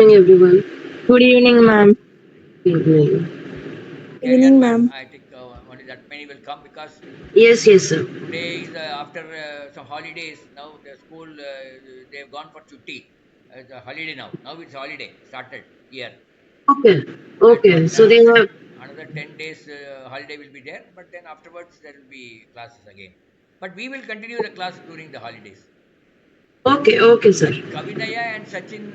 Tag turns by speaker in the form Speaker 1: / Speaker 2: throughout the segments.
Speaker 1: Everyone.
Speaker 2: Good evening, ma'am.
Speaker 1: Evening.
Speaker 3: Carry
Speaker 4: Evening,
Speaker 3: on, ma'am.
Speaker 4: ma'am.
Speaker 3: I think only that many will come because
Speaker 1: Yes, yes, sir.
Speaker 3: today is after some holidays. Now the school they've gone for chutti. It's a holiday now. Now it's holiday started here.
Speaker 1: Okay.
Speaker 3: But
Speaker 1: Okay. So they have.
Speaker 3: another 10 days holiday will be there. But then afterwards there will be classes again. But we will continue the class during the holidays.
Speaker 1: Okay. Okay, sir.
Speaker 3: And Kavinaya and Sachin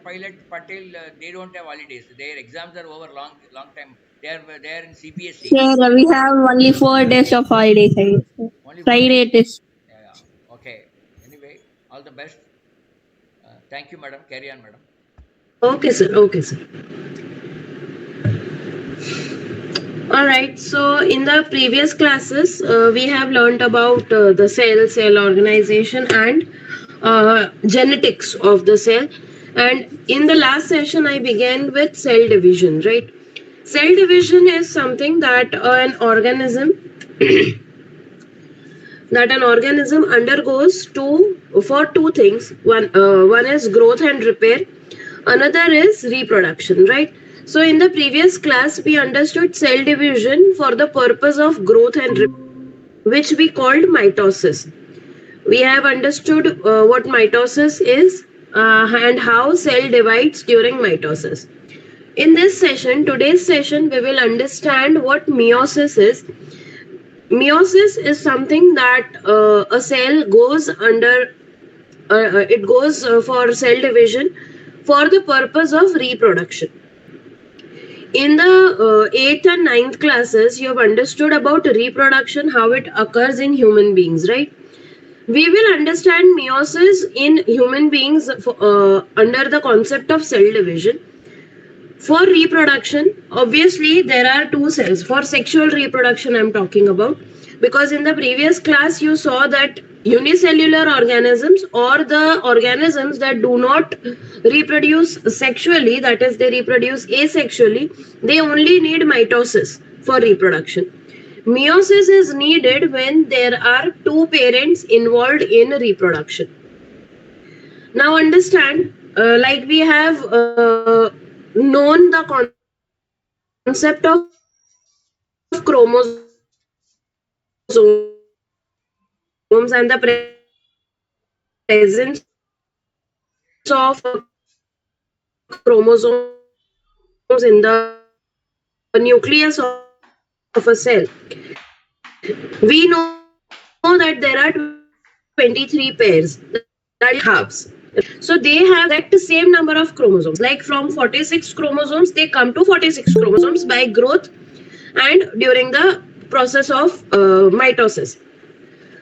Speaker 3: Pilot Patel, they don't have holidays. Their exams are over long time. They are in CBSE.
Speaker 2: Here we have only 4 days of holidays. I guess.
Speaker 3: Only 4 days.
Speaker 2: Friday it is.
Speaker 3: Yeah, yeah. Okay. Anyway, all the best. Thank you, madam. Carry on, madam.
Speaker 1: Okay, sir. Okay, sir. All right. So in the previous classes, we have learned about the cell organization, and genetics of the cell. And in the last session, I began with cell division. Right. Cell division is something that an organism undergoes for two things. One is growth and repair, another is reproduction, right? So in the previous class we understood cell division for the purpose of growth and repair, which we called mitosis. We have understood what mitosis is, and how cell divides during mitosis. In this session, today's session, we will understand what meiosis is. Meiosis is something that a cell goes under, it goes for cell division for the purpose of reproduction. In the 8th and ninth classes, you have understood about reproduction, how it occurs in human beings, right? We will understand meiosis in human beings under the concept of cell division. For reproduction, obviously there are two cells. For sexual reproduction I'm talking about, because in the previous class you saw that unicellular organisms, or the organisms that do not reproduce sexually, that is they reproduce asexually, they only need mitosis for reproduction. Meiosis is needed when there are two parents involved in reproduction. Now understand, like we have known the concept of chromosomes and the presence of chromosomes in the nucleus of a cell. We know that there are 23 pairs, that is halves. So they have the exact same number of chromosomes. Like from 46 chromosomes, they come to 46 chromosomes by growth and during the process of mitosis.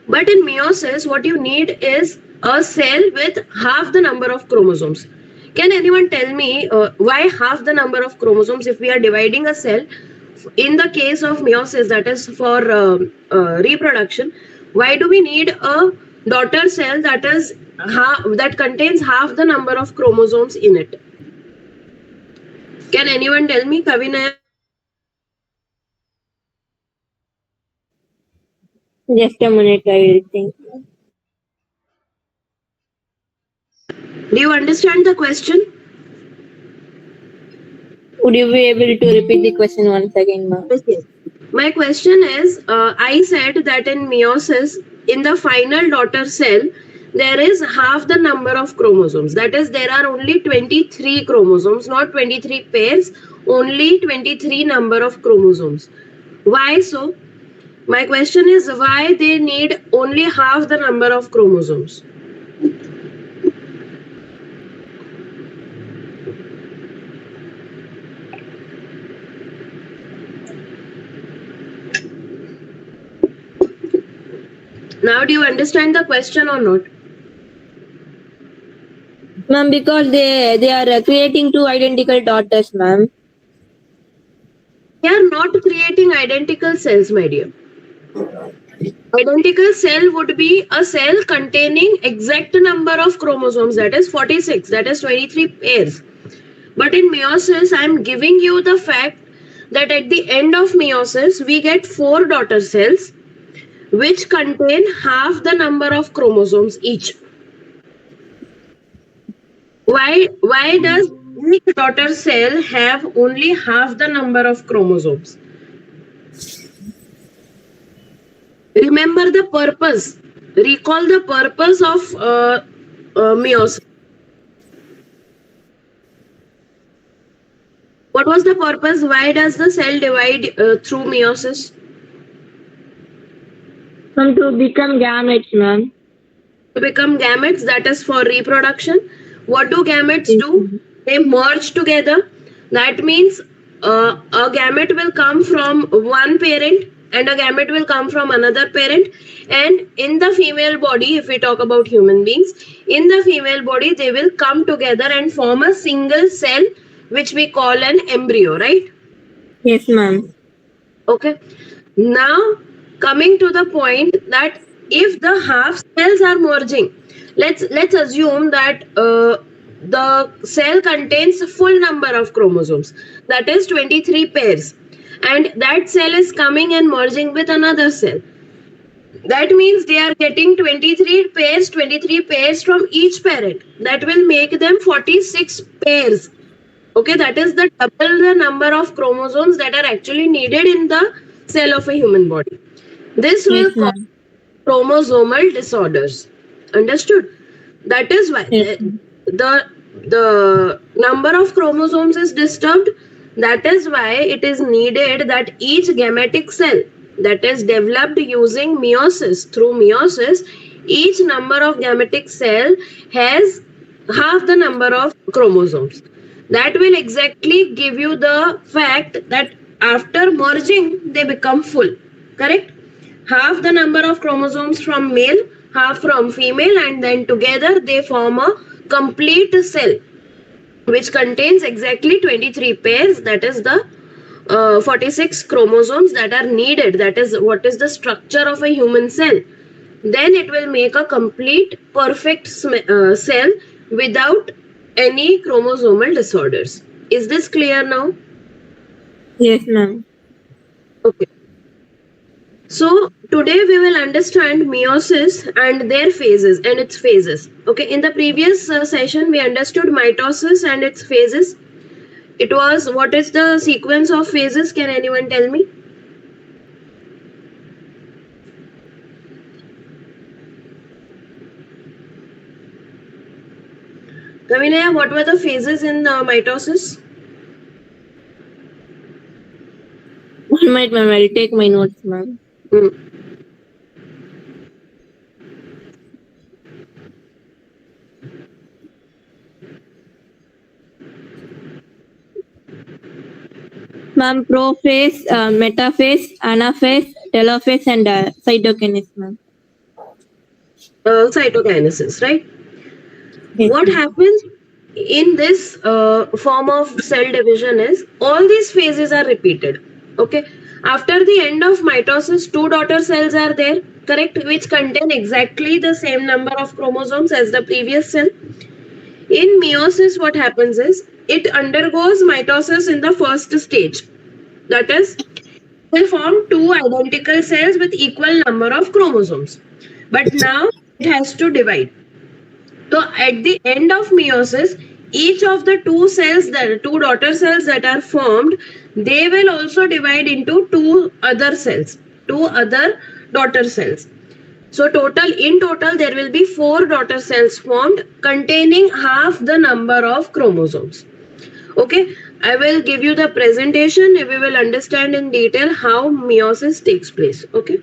Speaker 1: But in meiosis, what you need is a cell with half the number of chromosomes. Can anyone tell me why half the number of chromosomes if we are dividing a cell? In the case of meiosis, that is for reproduction, why do we need a daughter cell that contains half the number of chromosomes in it? Can anyone tell me? Kavinaya, can you tell me?
Speaker 2: Just a minute, I will think.
Speaker 1: Do you understand the question?
Speaker 2: Would you be able to repeat the question once again, ma'am?
Speaker 1: Yes, yes. My question is, I said that in meiosis, in the final daughter cell, there is half the number of chromosomes. That is, there are only 23 chromosomes, not 23 pairs, only 23 number of chromosomes. Why so? My question is, why they need only half the number of chromosomes? Now, do you understand the question or not?
Speaker 2: Ma'am, because they are creating two identical daughters, ma'am.
Speaker 1: They are not creating identical cells, my dear. Identical cell would be a cell containing exact number of chromosomes, that is 46, that is 23 pairs. But in meiosis, I am giving you the fact that at the end of meiosis, we get four daughter cells which contain half the number of chromosomes each. Why does each daughter cell have only half the number of chromosomes. Remember the purpose. Recall the purpose of meiosis. What was the purpose? Why does the cell divide through meiosis?
Speaker 2: To become gametes, ma'am.
Speaker 1: To become gametes, that is for reproduction. What do gametes
Speaker 2: Yes,
Speaker 1: do?
Speaker 2: ma'am.
Speaker 1: They merge together. That means a gamete will come from one parent and a gamete will come from another parent. And in the female body, if we talk about human beings, in the female body, they will come together and form a single cell, which we call an embryo, right?
Speaker 2: Yes, ma'am.
Speaker 1: Okay. Now, coming to the point that if the half cells are merging, let's assume that the cell contains full number of chromosomes, that is 23 pairs, and that cell is coming and merging with another cell. That means they are getting 23 pairs from each parent. That will make them 46 pairs. Okay, that is the double the number of chromosomes that are actually needed in the cell of a human body. This
Speaker 2: Yes,
Speaker 1: will cause
Speaker 2: ma'am.
Speaker 1: chromosomal disorders. Understood? That is why
Speaker 2: Yes, ma'am.
Speaker 1: the number of chromosomes is disturbed. That is why it is needed that each gametic cell that is developed using meiosis, through meiosis, each number of gametic cell has half the number of chromosomes. That will exactly give you the fact that after merging they become full. Correct? Half the number of chromosomes from male, half from female, and then together they form a complete cell which contains exactly 23 pairs. That is the 46 chromosomes that are needed. That is what is the structure of a human cell. Then it will make a complete, perfect cell without any chromosomal disorders. Is this clear now?
Speaker 2: Yes, ma'am.
Speaker 1: Okay. So today we will understand meiosis and their phases and its phases. Okay, in the previous session we understood mitosis and its phases. It was, what is the sequence of phases? Can anyone tell me? Kavinaya, what were the phases in mitosis?
Speaker 2: One minute, ma'am. I'll take my notes, ma'am.
Speaker 1: Hmm.
Speaker 2: Ma'am, prophase, metaphase, anaphase, telophase, and cytokinesis, ma'am.
Speaker 1: Cytokinesis, right?
Speaker 2: Yes,
Speaker 1: What
Speaker 2: ma'am.
Speaker 1: happens in this form of cell division is all these phases are repeated. Okay. After the end of mitosis, two daughter cells are there, correct, which contain exactly the same number of chromosomes as the previous cell. In meiosis, what happens is it undergoes mitosis in the first stage. That is, will form two identical cells with equal number of chromosomes. But now it has to divide. So at the end of meiosis, each of the two cells, the two daughter cells that are formed, they will also divide into two other daughter cells. So in total, there will be four daughter cells formed containing half the number of chromosomes. Okay, I will give you the presentation. We will understand in detail how meiosis takes place. Okay,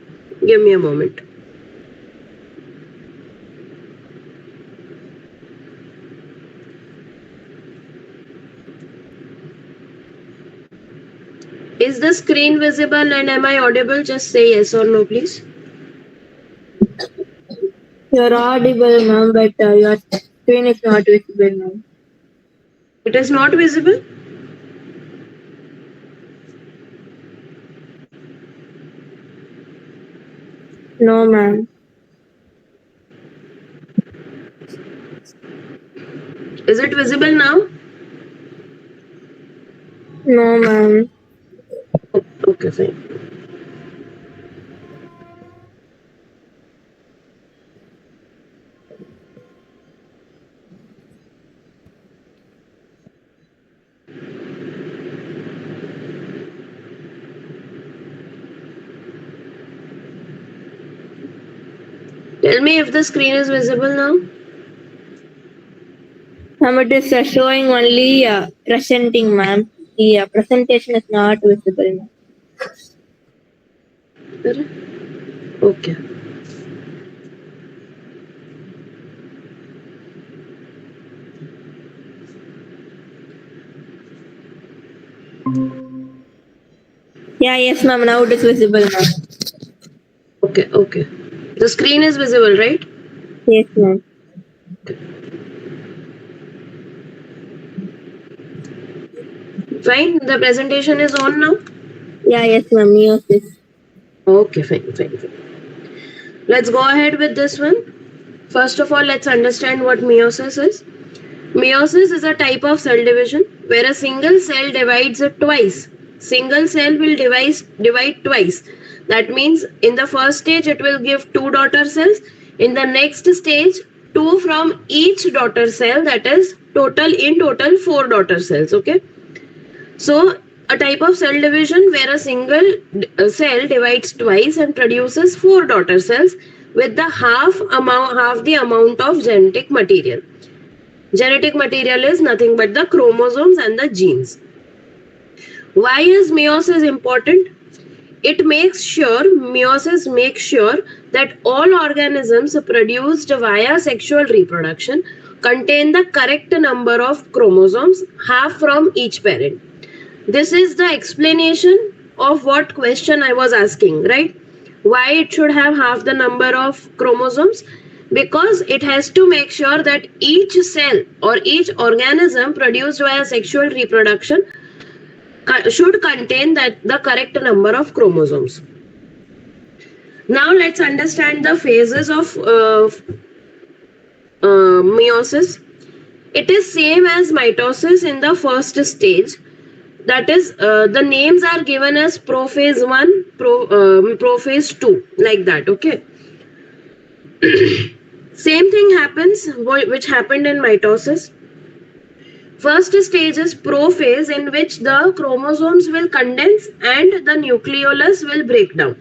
Speaker 1: give me a moment. Is the screen visible and am I audible? Just say yes or no, please.
Speaker 2: You're audible, ma'am, but your screen is not visible, ma'am.
Speaker 1: It is not visible.
Speaker 2: No, ma'am.
Speaker 1: Is it visible now?
Speaker 2: No, ma'am.
Speaker 1: Okay, fine. Tell me if the screen is visible now.
Speaker 2: Ma'am, it is showing only presenting, ma'am. The presentation is not visible, ma'am.
Speaker 1: Okay.
Speaker 2: Yeah, yes, ma'am. Now it is visible, ma'am.
Speaker 1: Okay. Okay. The screen is visible, right?
Speaker 2: Yes, ma'am.
Speaker 1: Fine. The presentation is on now.
Speaker 2: Yeah, yes, ma'am. Meiosis.
Speaker 1: Okay. Fine. Fine. Fine. Let's go ahead with this one. First of all, let's understand what meiosis is. Meiosis is a type of cell division where a single cell divides it twice. Single cell will divide twice. That means in the first stage it will give two daughter cells. In the next stage, two from each daughter cell. That is total four daughter cells. Okay. So a type of cell division where a single cell divides twice and produces four daughter cells with the half the amount of genetic material. Genetic material is nothing but the chromosomes and the genes. Why is meiosis important? Meiosis makes sure that all organisms produced via sexual reproduction contain the correct number of chromosomes, half from each parent. This is the explanation of what question I was asking, right? Why it should have half the number of chromosomes? Because it has to make sure that each cell or each organism produced via sexual reproduction should contain the correct number of chromosomes. Now let's understand the phases of meiosis. It is same as mitosis in the first stage. That is, the names are given as prophase 1, prophase 2, like that. Okay. Same thing happens which happened in mitosis. First stage is prophase, in which the chromosomes will condense and the nucleolus will break down.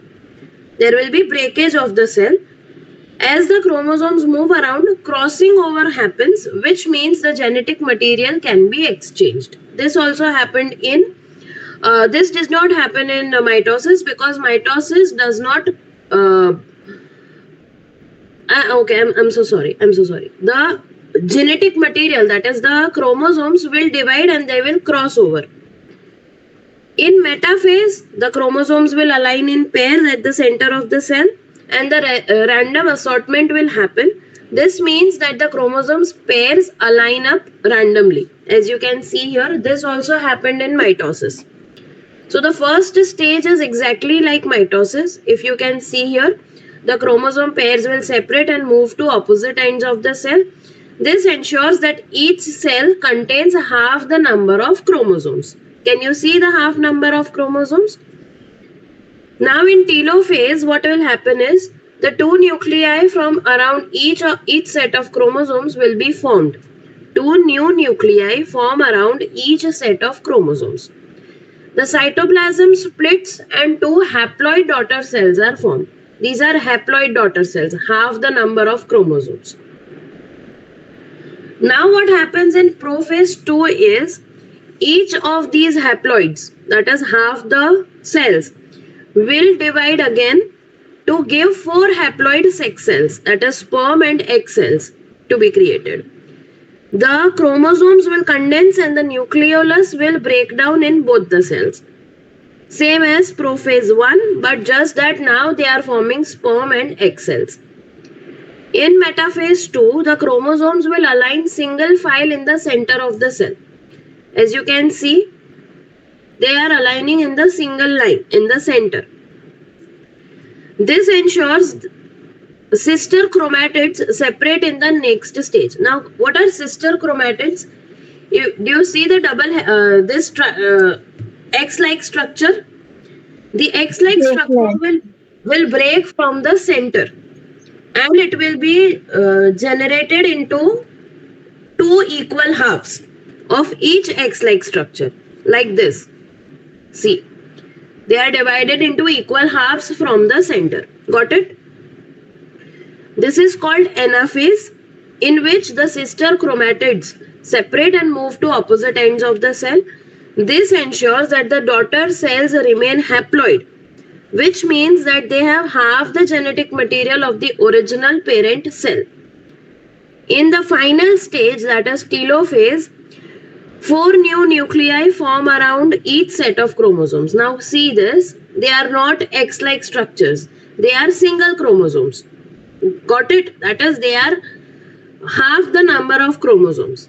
Speaker 1: There will be breakage of the cell. As the chromosomes move around, crossing over happens, which means the genetic material can be exchanged. This also happened in this does not happen in mitosis, because mitosis does not okay, I'm so sorry. The genetic material, that is the chromosomes, will divide and they will cross over. In metaphase, the chromosomes will align in pairs at the center of the cell and the random assortment will happen. This means that the chromosomes pairs align up randomly. As you can see here, this also happened in mitosis. So the first stage is exactly like mitosis. If you can see here, the chromosome pairs will separate and move to opposite ends of the cell. This ensures that each cell contains half the number of chromosomes. Can you see the half number of chromosomes? Now in telophase, what will happen is the two nuclei from around each set of chromosomes will be formed. Two new nuclei form around each set of chromosomes. The cytoplasm splits and two haploid daughter cells are formed. These are haploid daughter cells, half the number of chromosomes. Now what happens in prophase 2 is each of these haploids, that is half the cells, will divide again to give four haploid sex cells, that is sperm and egg cells, to be created. The chromosomes will condense and the nucleolus will break down in both the cells. Same as prophase 1, but just that now they are forming sperm and egg cells. In metaphase 2, the chromosomes will align single file in the center of the cell. As you can see, they are aligning in the single line in the center. This ensures sister chromatids separate in the next stage. Now, what are sister chromatids? Do you see the double X-like structure? The X-like
Speaker 2: Yes,
Speaker 1: structure
Speaker 2: ma'am.
Speaker 1: will break from the center and it will be generated into two equal halves of each X-like structure, like this. See, they are divided into equal halves from the center. Got it? This is called anaphase, in which the sister chromatids separate and move to opposite ends of the cell. This ensures that the daughter cells remain haploid, which means that they have half the genetic material of the original parent cell. In the final stage, that is telophase, four new nuclei form around each set of chromosomes. Now, see this, they are not X like structures, they are single chromosomes. Got it? That is, they are half the number of chromosomes.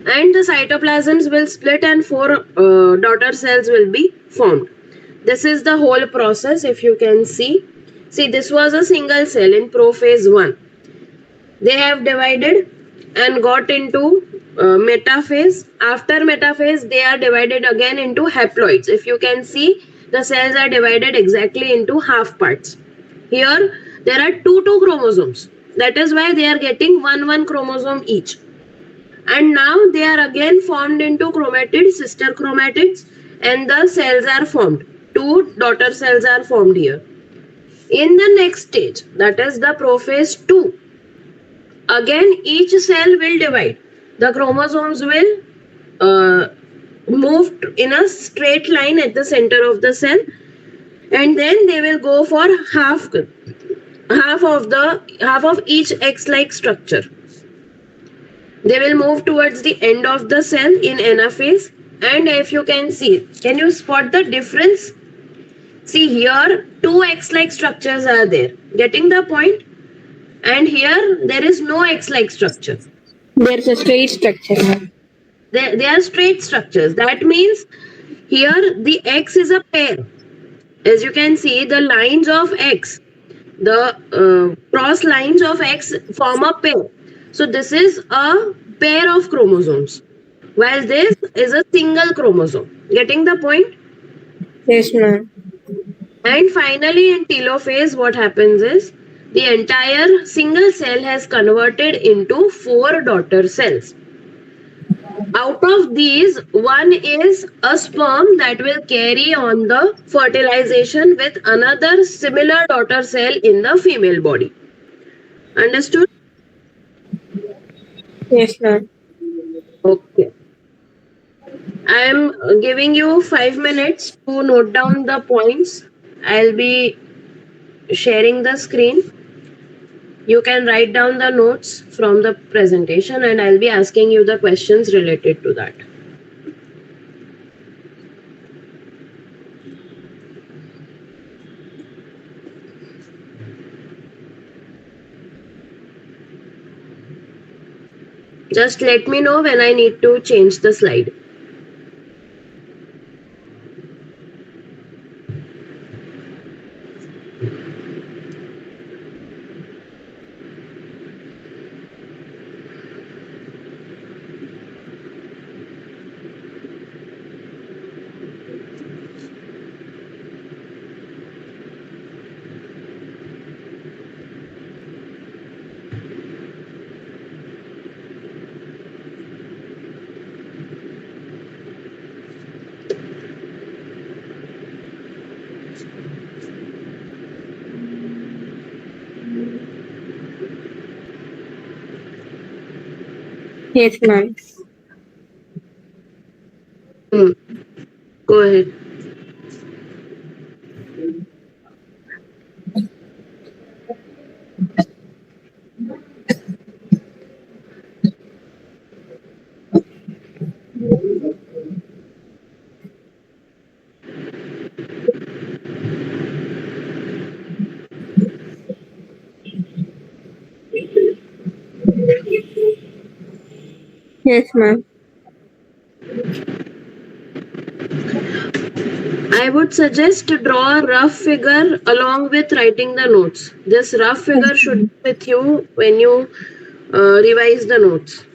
Speaker 1: And the cytoplasms will split and four daughter cells will be formed. This is the whole process. If you can see, this was a single cell in prophase 1. They have divided and got into metaphase. After metaphase, they are divided again into haploids. If you can see, the cells are divided exactly into half parts. Here there are two chromosomes, that is why they are getting one chromosome each. And now they are again formed into chromatids, sister chromatids, and the cells are formed. Two daughter cells are formed here. In the next stage, that is the prophase 2, again each cell will divide. The chromosomes will move in a straight line at the center of the cell, and then they will go for half of each X-like structure. They will move towards the end of the cell in anaphase. And if you can see, can you spot the difference? See here, two X-like structures are there. Getting the point? And here there is no X-like structure.
Speaker 2: There's a straight structure, ma'am.
Speaker 1: They are straight structures. That means here the X is a pair. As you can see, the lines of X, the cross lines of X form a pair. So this is a pair of chromosomes, while this is a single chromosome. Getting the point?
Speaker 2: Yes, ma'am.
Speaker 1: And finally, in telophase, what happens is the entire single cell has converted into four daughter cells. Out of these, one is a sperm that will carry on the fertilization with another similar daughter cell in the female body. Understood?
Speaker 2: Yes, ma'am.
Speaker 1: Okay. I am giving you 5 minutes to note down the points. I'll be sharing the screen. You can write down the notes from the presentation, and I'll be asking you the questions related to that. Just let me know when I need to change the slide.
Speaker 2: Yes, ma'am.
Speaker 1: Go ahead.
Speaker 2: Yes, ma'am.
Speaker 1: I would suggest to draw a rough figure along with writing the notes. This rough figure should be with you when you revise the notes.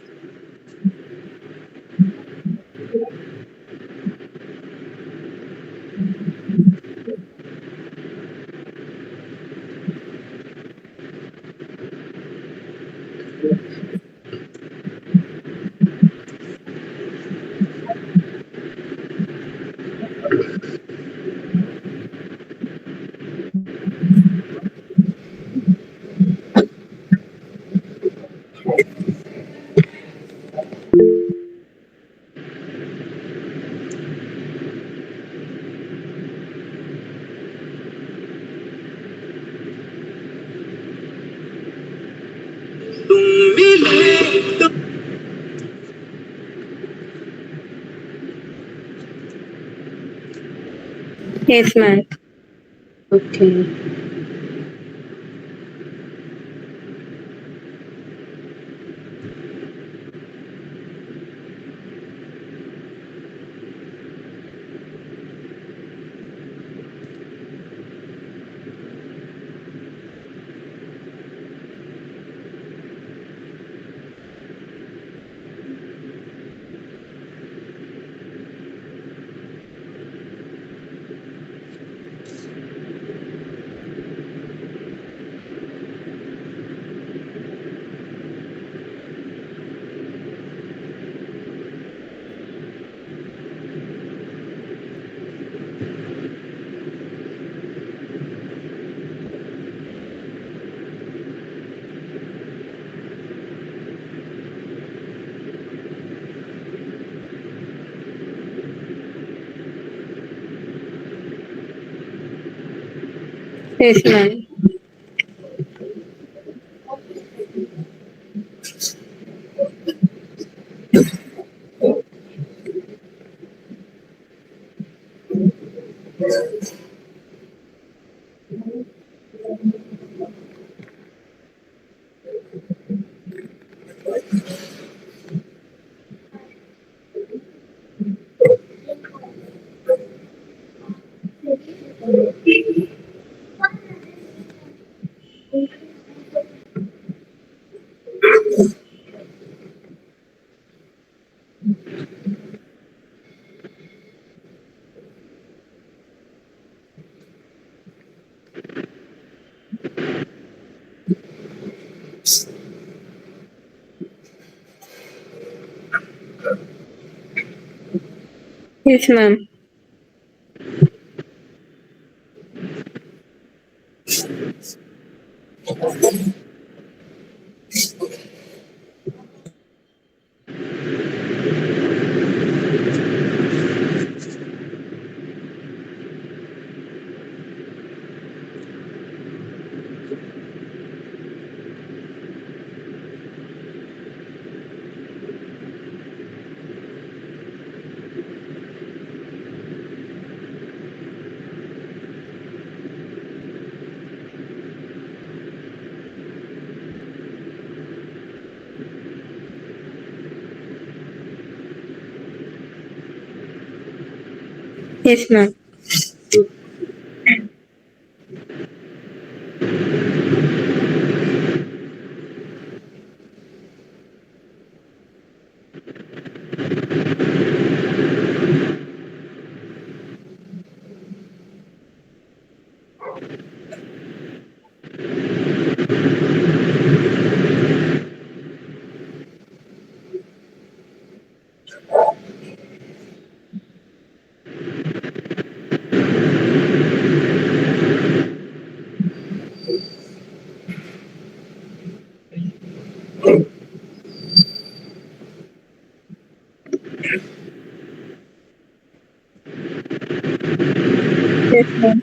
Speaker 2: Yes, ma'am.
Speaker 1: Okay.
Speaker 2: Yes, ma'am. Yes, ma'am. Yes, ma'am. Yes, ma'am.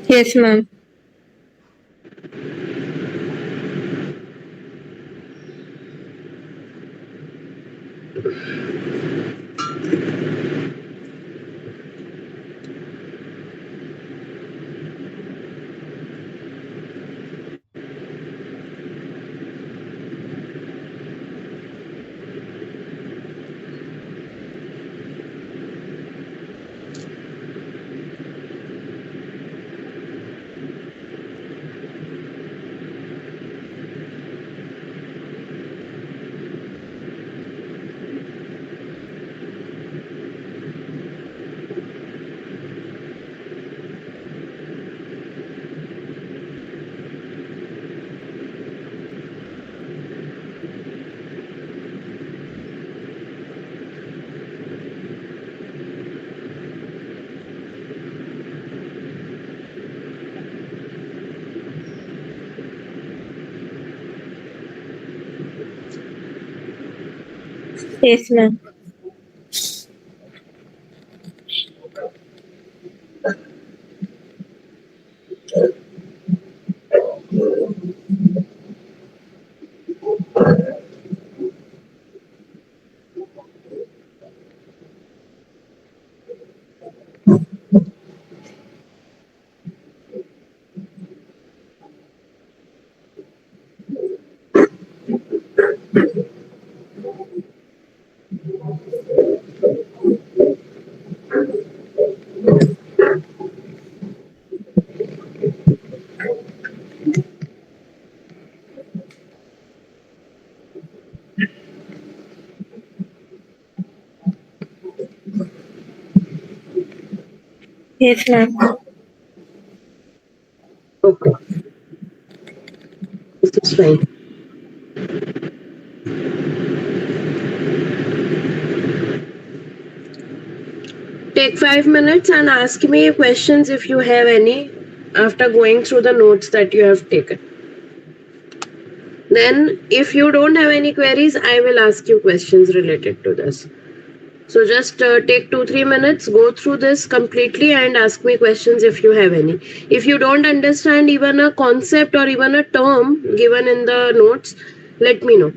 Speaker 2: Yes, ma'am. Yes, ma'am. Yes, ma'am.
Speaker 1: Okay, this is fine. Take 5 minutes and ask me questions if you have any after going through the notes that you have taken. Then, if you don't have any queries, I will ask you questions related to this. So, just take 2-3 minutes, go through this completely, and ask me questions if you have any. If you don't understand even a concept or even a term given in the notes, let me know.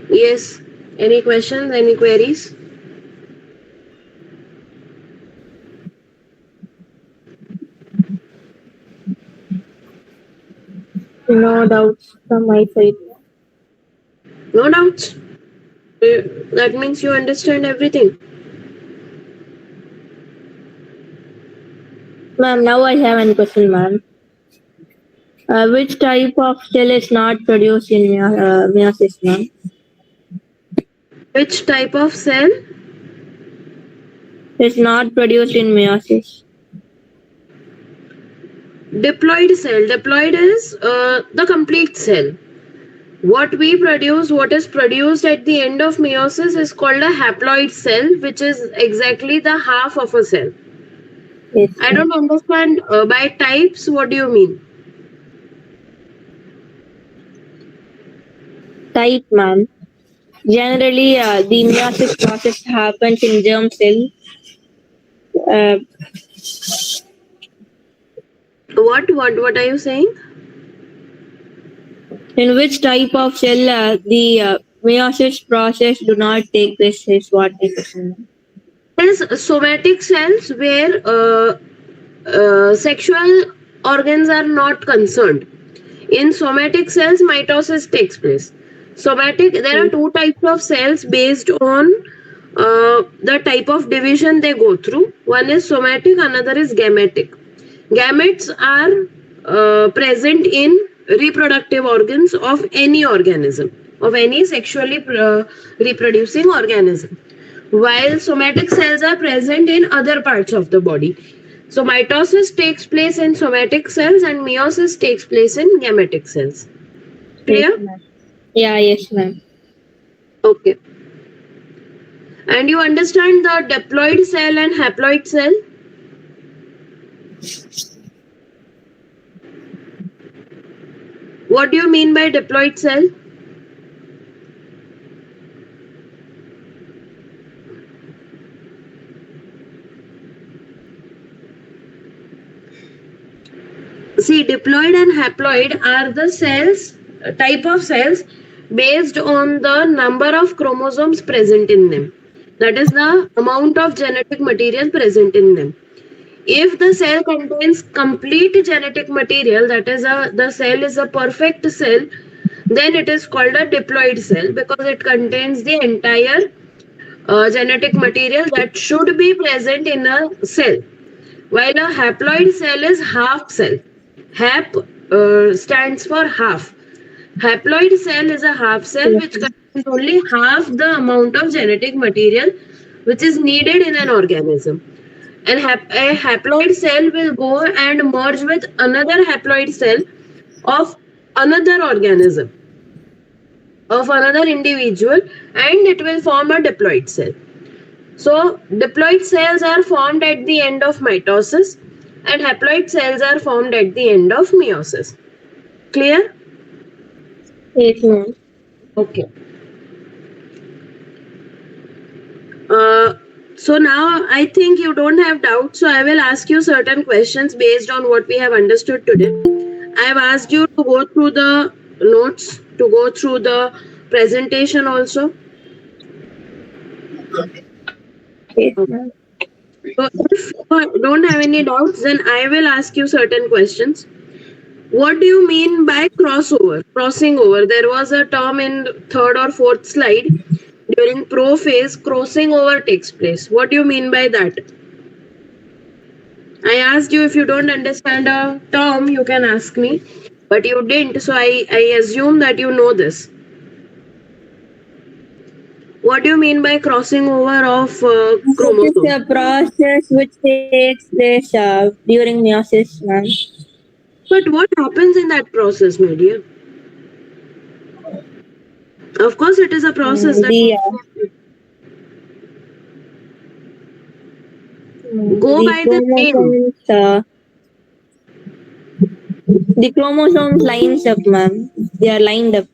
Speaker 1: Yes. Any questions? Any queries?
Speaker 2: No doubts from my side.
Speaker 1: No doubts. That means you understand everything.
Speaker 2: Ma'am, now I have one question, ma'am. Which type of cell is not produced in meiosis, ma'am?
Speaker 1: Which type of cell?
Speaker 2: Is not produced in meiosis.
Speaker 1: Diploid cell. Diploid is the complete cell. What we produce, what is produced at the end of meiosis is called a haploid cell, which is exactly the half of a cell.
Speaker 2: Yes,
Speaker 1: I
Speaker 2: ma'am.
Speaker 1: don't understand by types, what do you mean?
Speaker 2: Type, ma'am. Generally, the meiosis process happens in germ cell. Uh,
Speaker 1: What are you saying?
Speaker 2: in which type of cell the meiosis process do not take place is what I question.
Speaker 1: There's somatic cells where sexual organs are not concerned. In somatic cells, mitosis takes place. Somatic, there are two types of cells based on the type of division they go through. One is somatic, another is gametic. Gametes are present in reproductive organs of any organism, of any sexually reproducing organism, while somatic cells are present in other parts of the body. So mitosis takes place in somatic cells and meiosis takes place in gametic cells.
Speaker 2: Yes,
Speaker 1: Clear?
Speaker 2: ma'am. Yeah, yes, ma'am.
Speaker 1: Okay. And you understand the diploid cell and haploid cell? What do you mean by diploid cell? See, diploid and haploid are the cells, type of cells based on the number of chromosomes present in them. That is the amount of genetic material present in them. If the cell contains complete genetic material, that is the cell is a perfect cell, then it is called a diploid cell because it contains the entire genetic material that should be present in a cell. While a haploid cell is half cell. Hap stands for half. Haploid cell is a half cell
Speaker 2: Yes,
Speaker 1: which
Speaker 2: ma'am.
Speaker 1: contains only half the amount of genetic material which is needed in an organism. And a haploid cell will go and merge with another haploid cell of another organism, of another individual, and it will form a diploid cell. So, diploid cells are formed at the end of mitosis, and haploid cells are formed at the end of meiosis. Clear?
Speaker 2: Yes, ma'am.
Speaker 1: Okay. So now I think you don't have doubts. So I will ask you certain questions based on what we have understood today. I have asked you to go through the notes, to go through the presentation also.
Speaker 2: Yes,
Speaker 1: Okay.
Speaker 2: ma'am.
Speaker 1: So if you don't have any doubts, then I will ask you certain questions. What do you mean by crossover? Crossing over. There was a term in third or fourth slide. During pro phase, crossing over takes place. What do you mean by that? I asked you if you don't understand a term, you can ask me. But you didn't, so I assume that you know this. What do you mean by crossing over of
Speaker 2: It is
Speaker 1: chromosomes?
Speaker 2: a process which takes place during meiosis, ma'am.
Speaker 1: But what happens in that process, my dear? Of course, it is a process that
Speaker 2: The
Speaker 1: go
Speaker 2: the
Speaker 1: by the name.
Speaker 2: chromosomes the chromosomes lines up, ma'am. They are lined up.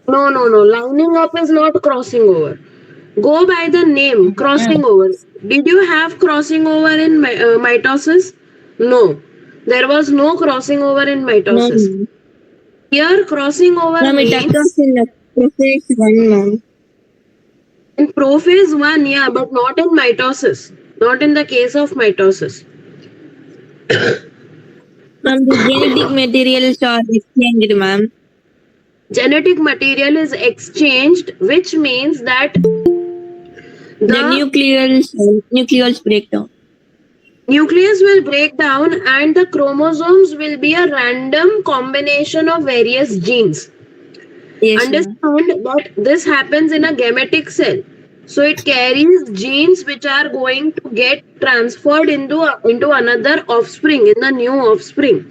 Speaker 1: No, no, no. Lining up is not crossing over. Go by the name, crossing over. Did you have crossing over in mitosis? No. There was no crossing over in
Speaker 2: No,
Speaker 1: mitosis.
Speaker 2: ma'am.
Speaker 1: Here, crossing over
Speaker 2: Ma'am, it occurs
Speaker 1: means
Speaker 2: in the process one, ma'am.
Speaker 1: in prophase 1, yeah, but not in mitosis. Not in the case of mitosis.
Speaker 2: Ma'am, the genetic materials are exchanged, ma'am.
Speaker 1: Genetic material is exchanged, which means that
Speaker 2: The
Speaker 1: the
Speaker 2: nucleus breakdown.
Speaker 1: nucleus will break down and the chromosomes will be a random combination of various genes.
Speaker 2: Yes, ma'am.
Speaker 1: Understand that this happens in a gametic cell. So it carries genes which are going to get transferred into another offspring, in the new offspring.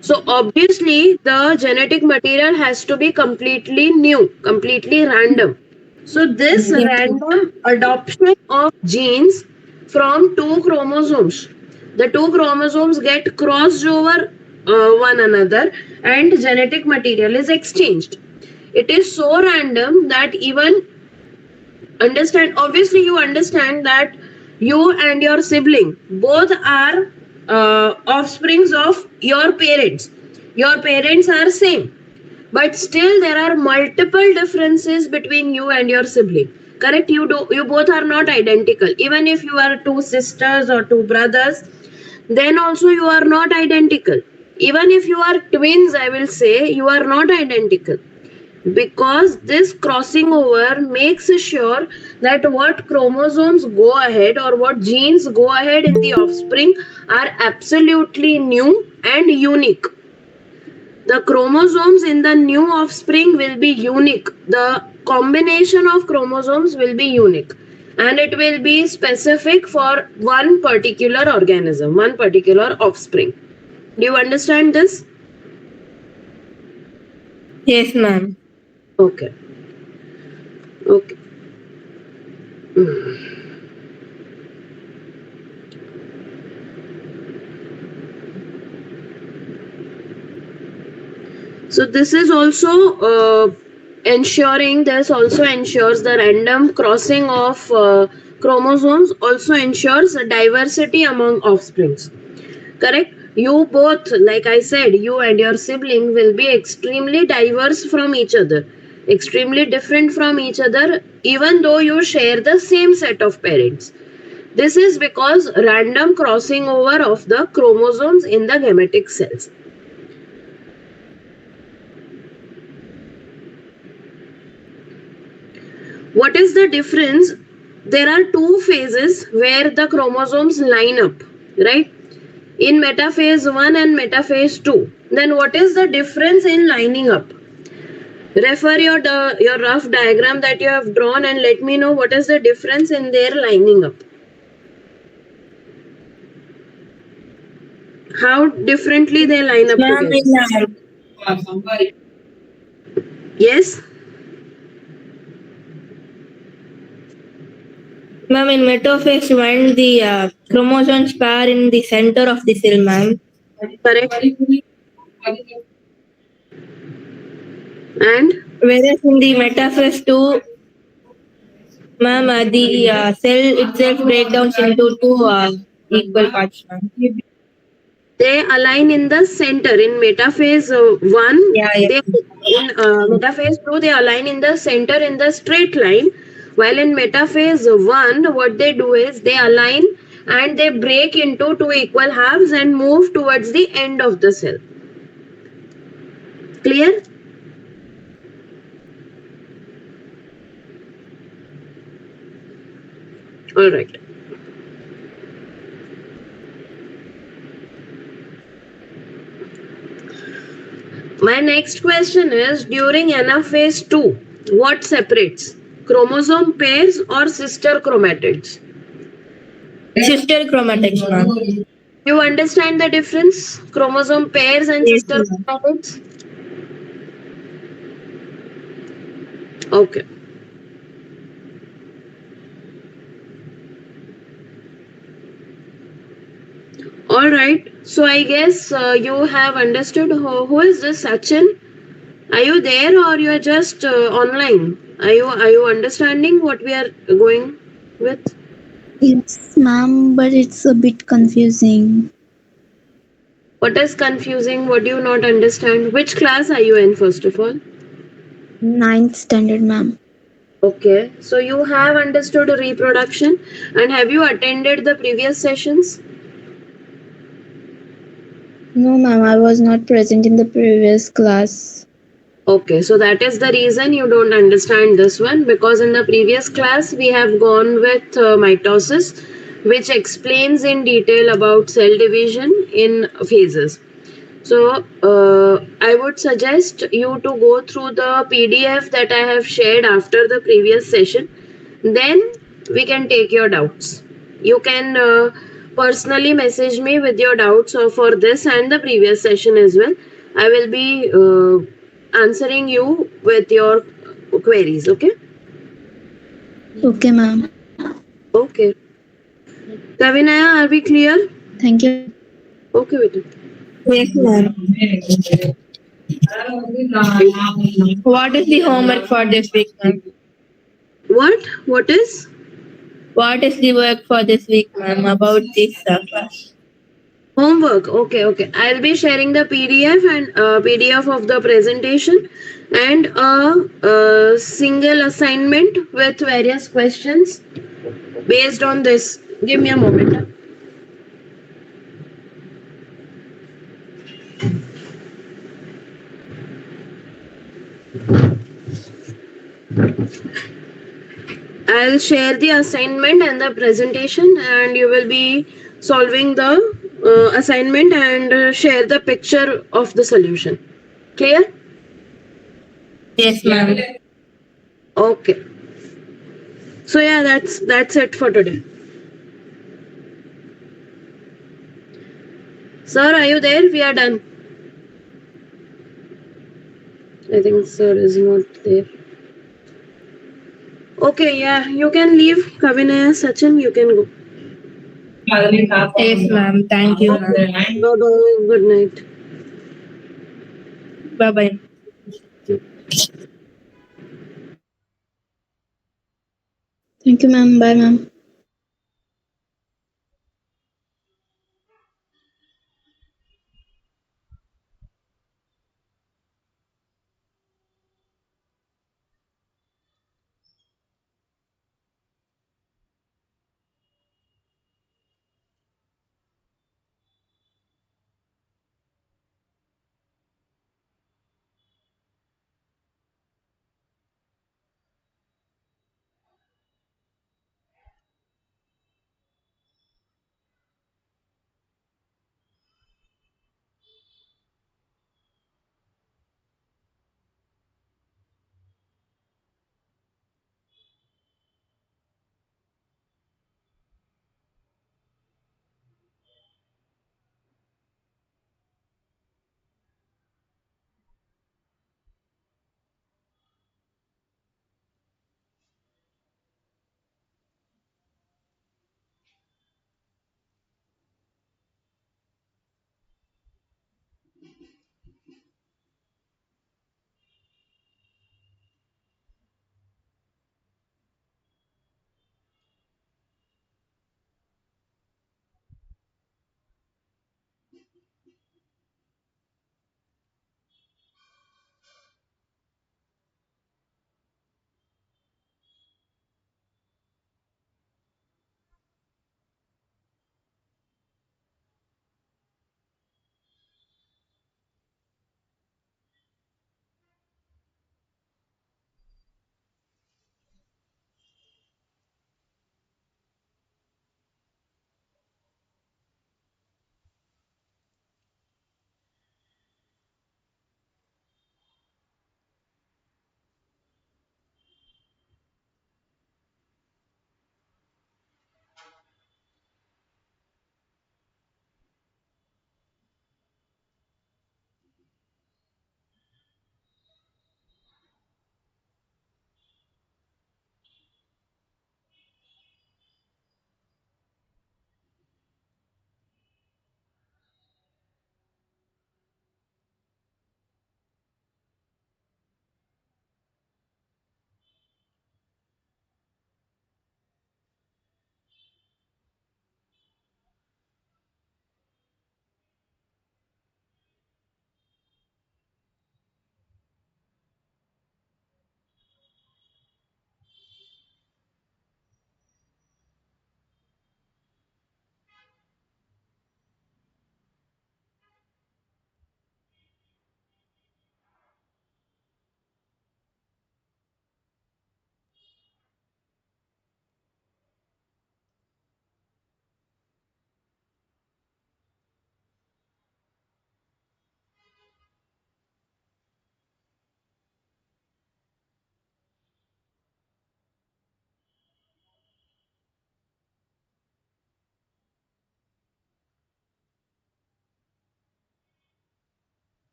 Speaker 1: So obviously the genetic material has to be completely new, completely random. So this
Speaker 2: Yes, ma'am.
Speaker 1: random adoption of genes from two chromosomes, the two chromosomes get crossed over one another and genetic material is exchanged. It is so random that even understand, obviously you understand that you and your sibling both are offsprings of your parents are same, but still there are multiple differences between you and your sibling. Correct? You both are not identical. Even if you are two sisters or two brothers, then also you are not identical. Even if you are twins, I will say you are not identical. because this crossing over makes sure that what chromosomes go ahead or what genes go ahead in the offspring are absolutely new and unique. The chromosomes in the new offspring will be unique. The combination of chromosomes will be unique. And it will be specific for one particular organism, one particular offspring. Do you understand this?
Speaker 2: Yes, ma'am.
Speaker 1: Okay. Okay. So this is also ensuring, this also ensures the random crossing of chromosomes also ensures diversity among offsprings. Correct? You both, like I said, you and your sibling will be extremely diverse from each other, extremely different from each other, even though you share the same set of parents. This is because random crossing over of the chromosomes in the gametic cells. What is the difference? There are two phases where the chromosomes line up, right? In metaphase 1 and metaphase 2. Then what is the difference in lining up? Refer your rough diagram that you have drawn and let me know what is the difference in their lining up. How differently they line up
Speaker 2: Ma'am,
Speaker 1: together. Yes?
Speaker 2: in metaphase 1, the chromosomes pair in the center of the cell, ma'am.
Speaker 1: Correct. And
Speaker 2: Whereas in the metaphase 2, ma'am, the cell itself breakdowns into two equal parts, ma'am.
Speaker 1: they align in the center. In metaphase 1,
Speaker 2: Yeah, yeah.
Speaker 1: they in metaphase 2 they align in the center in the straight line, while in metaphase 1 what they do is they align and they break into two equal halves and move towards the end of the cell. Clear? All right. My next question is, during anaphase 2, what separates chromosome pairs or sister chromatids?
Speaker 2: Sister chromatids, ma'am.
Speaker 1: You understand the difference? Chromosome pairs and
Speaker 2: Yes,
Speaker 1: sister
Speaker 2: ma'am.
Speaker 1: chromatids? Okay. All right. So I guess you have understood who is this Sachin? Are you there or you are just online? Are you understanding what we are going with?
Speaker 4: Yes, ma'am, but it's a bit confusing.
Speaker 1: What is confusing? What do you not understand? Which class are you in first of all?
Speaker 4: Ninth standard, ma'am.
Speaker 1: Okay. So you have understood reproduction and have you attended the previous sessions?
Speaker 4: No, ma'am, I was not present in the previous class.
Speaker 1: Okay, so that is the reason you don't understand this one, because in the previous class we have gone with mitosis, which explains in detail about cell division in phases. So I would suggest you to go through the PDF that I have shared after the previous session. Then we can take your doubts. You can personally message me with your doubts for this and the previous session as well. I will be answering you with your queries. Okay.
Speaker 4: Okay, ma'am.
Speaker 1: Okay. Kavinaya, are we clear?
Speaker 4: Thank you, ma'am.
Speaker 1: Okay, wait.
Speaker 2: Yes, ma'am. What is the homework for this week, ma'am?
Speaker 1: What? What is?
Speaker 2: What is the work for this week, ma'am, about this class?
Speaker 1: Homework. Okay, okay. I'll be sharing the PDF and PDF of the presentation and a single assignment with various questions based on this. Give me a moment. I'll share the assignment and the presentation, and you will be solving the assignment and share the picture of the solution. Clear?
Speaker 2: Yes, ma'am.
Speaker 1: Okay. So yeah, that's it for today. Sir, are you there? We are done. I think sir is not there. Okay, yeah, you can leave. Kavinaya, Sachin, you can go.
Speaker 2: Yes, ma'am. Thank you,
Speaker 1: Okay.
Speaker 2: ma'am.
Speaker 1: Bye bye. Good night.
Speaker 2: Bye bye.
Speaker 4: Thank you, ma'am. Bye, ma'am.